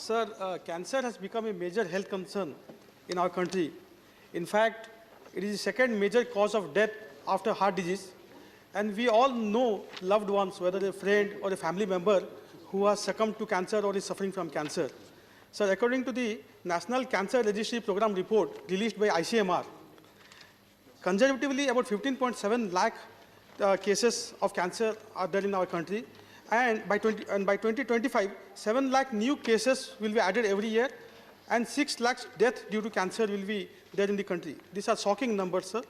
Sir, cancer has become a major health concern in our country. In fact, it is the second major cause of death after heart disease. And we all know loved ones, whether a friend or a family member, who has succumbed to cancer or is suffering from cancer. Sir, according to the National Cancer Registry Program report released by ICMR, conservatively about 15.7 lakh cases of cancer are there in our country. And by 2025, 7 lakh new cases will be added every year, and 6 lakhs deaths due to cancer will be there in the country. These are shocking numbers, sir.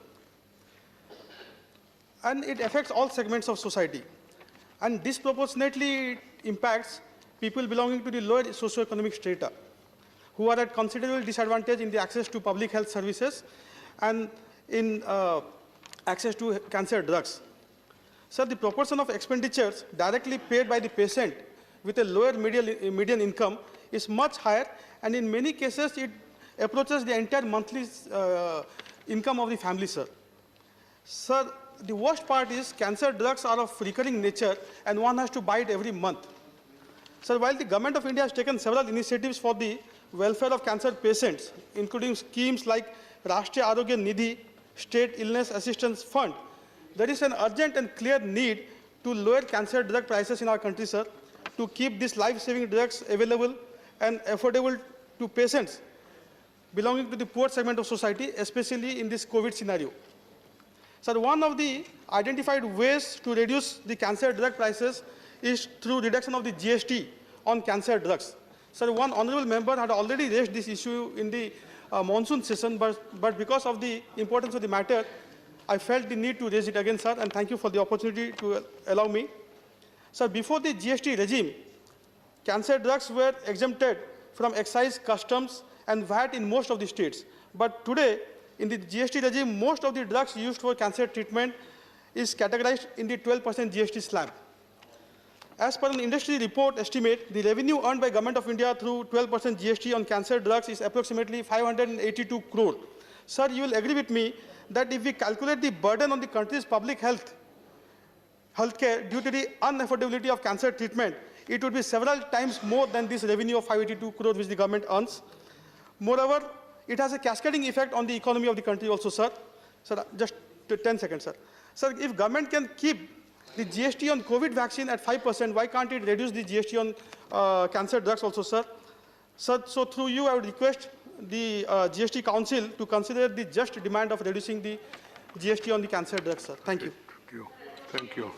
And it affects all segments of society. And disproportionately impacts people belonging to the lower socioeconomic strata, who are at considerable disadvantage in the access to public health services and in access to cancer drugs. Sir, the proportion of expenditures directly paid by the patient with a lower median income is much higher, and in many cases it approaches the entire monthly income of the family, sir. Sir, the worst part is cancer drugs are of recurring nature and one has to buy it every month. Sir, while the Government of India has taken several initiatives for the welfare of cancer patients, including schemes like Rashtriya Arogya Nidhi, State Illness Assistance Fund, there is an urgent and clear need to lower cancer drug prices in our country, sir, to keep these life-saving drugs available and affordable to patients belonging to the poor segment of society, especially in this COVID scenario. Sir, one of the identified ways to reduce the cancer drug prices is through reduction of the GST on cancer drugs. Sir, one honorable member had already raised this issue in the monsoon session, but because of the importance of the matter, I felt the need to raise it again, sir, and thank you for the opportunity to allow me. Sir, before the GST regime, cancer drugs were exempted from excise, customs, and VAT in most of the states. But today, in the GST regime, most of the drugs used for cancer treatment is categorized in the 12% GST slab. As per an industry report estimate, the revenue earned by Government of India through 12% GST on cancer drugs is approximately 582 crore. Sir, you will agree with me that if we calculate the burden on the country's public healthcare due to the unaffordability of cancer treatment, it would be several times more than this revenue of 582 crore which the government earns. Moreover, it has a cascading effect on the economy of the country also, sir. Sir, just 10 seconds, sir. Sir, if government can keep the GST on COVID vaccine at 5%, why can't it reduce the GST on cancer drugs also, sir? Sir, so through you, I would request the GST Council to consider the just demand of reducing the GST on the cancer drugs, sir. Thank you. Thank you. Thank you.